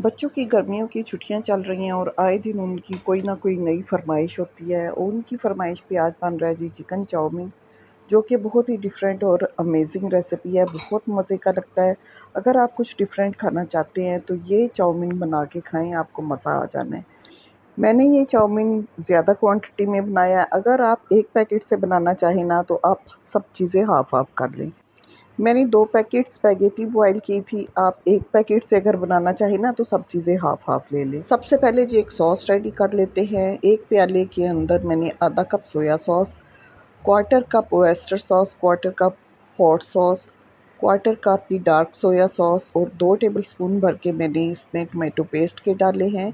बच्चों की गर्मियों की छुट्टियां चल रही हैं और आए दिन उनकी कोई ना कोई नई फरमाइश होती है और उनकी फरमाइश पे आज बन रहा है जी चिकन चाउमीन, जो कि बहुत ही डिफरेंट और अमेजिंग रेसिपी है। बहुत मज़े का लगता है। अगर आप कुछ डिफरेंट खाना चाहते हैं तो ये चाउमीन बना के खाएं, आपको मज़ा आ जाना है। मैंने ये चाउमीन ज़्यादा क्वांटिटी में बनाया है। अगर आप एक पैकेट से बनाना चाहें ना तो आप सब चीज़ें हाफ हाफ कर लें। मैंने 2 पैकेट स्पैगेटी बॉयल की थी। आप 1 पैकेट से अगर बनाना चाहें ना तो सब चीज़ें हाफ़-हाफ़ ले लें। सबसे पहले जी एक सॉस रेडी कर लेते हैं। 1 प्याले के अंदर मैंने आधा cup soya sauce, quarter cup oyster sauce, quarter cup hot sauce, quarter cup की डार्क सोया सॉस और 2 टेबलस्पून भर के मैंने इसमें टोमेटो पेस्ट के डाले हैं।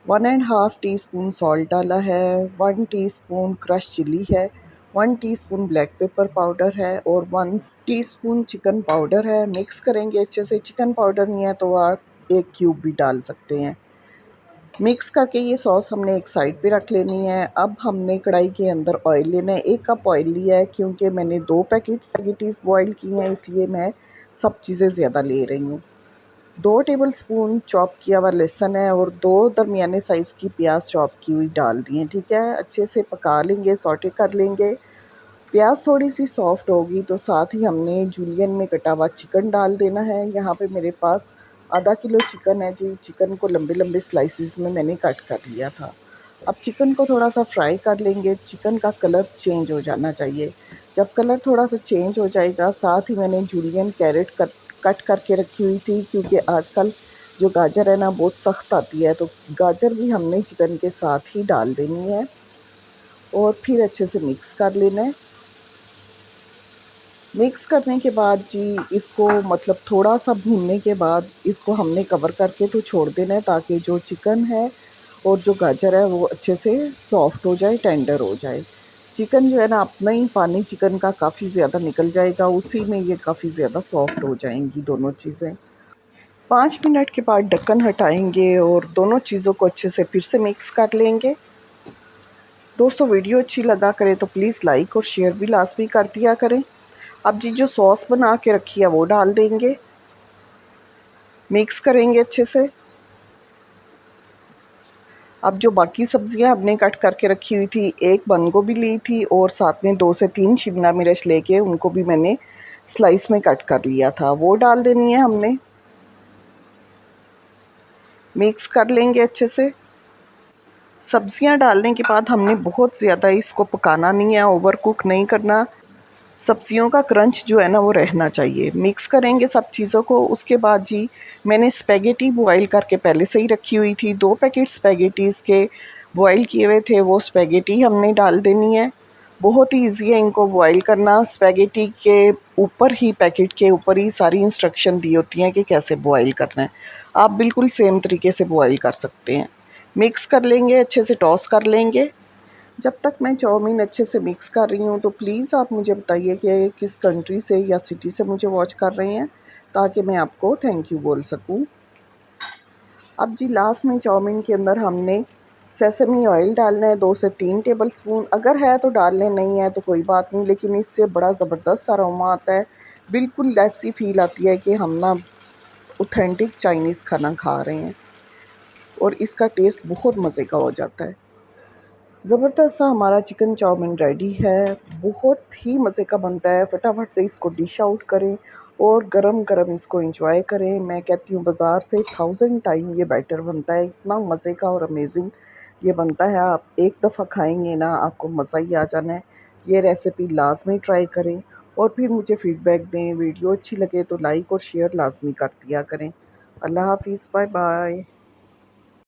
1 एंड हाफ टीस्पून सॉल्ट डाला है, 1 टीस्पून क्रश चिली है, 1 टीस्पून ब्लैक पेपर पाउडर है और 1 टीस्पून चिकन पाउडर है। मिक्स करेंगे अच्छे से। चिकन पाउडर नहीं है तो आप 1 क्यूब भी डाल सकते हैं। मिक्स करके ये सॉस हमने एक साइड पे रख लेनी है। अब हमने कढ़ाई के अंदर ऑयल लेना है। 1 कप ऑयल लिया है क्योंकि मैंने 2 पैकेट स्पैगेटीज़ बॉयल की हैं, इसलिए मैं सब चीज़ें ज़्यादा ले रही हूँ। 2 टेबलस्पून चॉप किया हुआ लहसुन है और 2 दरमियाने साइज़ की प्याज चॉप की हुई डाल दी है, ठीक है। अच्छे से पका लेंगे, सौटे कर लेंगे। प्याज थोड़ी सी सॉफ्ट होगी तो साथ ही हमने जूलियन में कटा हुआ चिकन डाल देना है। यहाँ पे मेरे पास आधा किलो चिकन है जी। चिकन को लंबे लंबे स्लाइसिस में मैंने कट कर लिया था। अब चिकन को थोड़ा सा फ्राई कर लेंगे। चिकन का कलर चेंज हो जाना चाहिए। जब कलर थोड़ा सा चेंज हो जाएगा, साथ ही मैंने जूलियन कैरेट कट करके रखी हुई थी, क्योंकि आजकल जो गाजर है ना बहुत सख्त आती है, तो गाजर भी हमने चिकन के साथ ही डाल देनी है और फिर अच्छे से मिक्स कर लेना है। मिक्स करने के बाद जी इसको मतलब थोड़ा सा भूनने के बाद इसको हमने कवर करके तो छोड़ देना है, ताकि जो चिकन है और जो गाजर है वो अच्छे से सॉफ्ट हो जाए, टेंडर हो जाए। चिकन जो है ना अपना ही पानी चिकन का काफ़ी ज़्यादा निकल जाएगा, उसी में ये काफ़ी ज़्यादा सॉफ्ट हो जाएंगी दोनों चीज़ें। 5 मिनट के बाद ढक्कन हटाएंगे और दोनों चीज़ों को अच्छे से फिर से मिक्स कर लेंगे। दोस्तों वीडियो अच्छी लगा करे तो प्लीज़ लाइक और शेयर भी लाजमी कर दिया करें। अब जी जो सॉस बना के रखी है वो डाल देंगे। मिक्स करेंगे अच्छे से। अब जो बाकी सब्जियां हमने कट करके रखी हुई थी, एक बंद गोभी ली थी और साथ में 2 से 3 शिमला मिर्च लेके उनको भी मैंने स्लाइस में कट कर लिया था, वो डाल देनी है हमने। मिक्स कर लेंगे अच्छे से। सब्जियां डालने के बाद हमने बहुत ज़्यादा इसको पकाना नहीं है, ओवर कुक नहीं करना। सब्जियों का क्रंच जो है ना वो रहना चाहिए। मिक्स करेंगे सब चीज़ों को। उसके बाद जी मैंने स्पैगेटी बॉयल करके पहले से ही रखी हुई थी। 2 पैकेट स्पैगेटीज़ के बॉयल किए हुए थे, वो स्पैगेटी हमने डाल देनी है। बहुत ही ईज़ी है इनको बॉयल करना। स्पैगेटी के ऊपर ही, पैकेट के ऊपर ही सारी इंस्ट्रक्शन दी होती हैं कि कैसे बॉयल करना है। आप बिल्कुल सेम तरीके से बॉयल कर सकते हैं। मिक्स कर लेंगे, अच्छे से टॉस कर लेंगे। जब तक मैं चाउमीन अच्छे से मिक्स कर रही हूँ तो प्लीज़ आप मुझे बताइए कि किस कंट्री से या सिटी से मुझे वॉच कर रहे हैं, ताकि मैं आपको थैंक यू बोल सकूँ। अब जी लास्ट में चाउमीन के अंदर हमने सेसमी ऑयल डालना है 2 से 3 टेबलस्पून। अगर है तो डाल लें, नहीं है तो कोई बात नहीं, लेकिन इससे बड़ा ज़बरदस्त अरोमा आता है। बिल्कुल ऐसी फील आती है कि हम ना ऑथेंटिक चाइनीज़ खाना खा रहे हैं और इसका टेस्ट बहुत मज़े का हो जाता है। ज़बरदस्त सा हमारा चिकन चाउमीन रेडी है। बहुत ही मज़े का बनता है। फटाफट से इसको डिश आउट करें और गरम-गरम इसको एंजॉय करें। मैं कहती हूँ बाज़ार से 1000 टाइम ये बेटर बनता है। इतना मज़े का और अमेजिंग ये बनता है। आप एक दफ़ा खाएंगे ना आपको मज़ा ही आ जाना है। ये रेसिपी लाज़मी ट्राई करें और फिर मुझे फ़ीडबैक दें। वीडियो अच्छी लगे तो लाइक और शेयर लाज़मी कर दिया करें। अल्लाह हाफ़िज़, बाय बाय।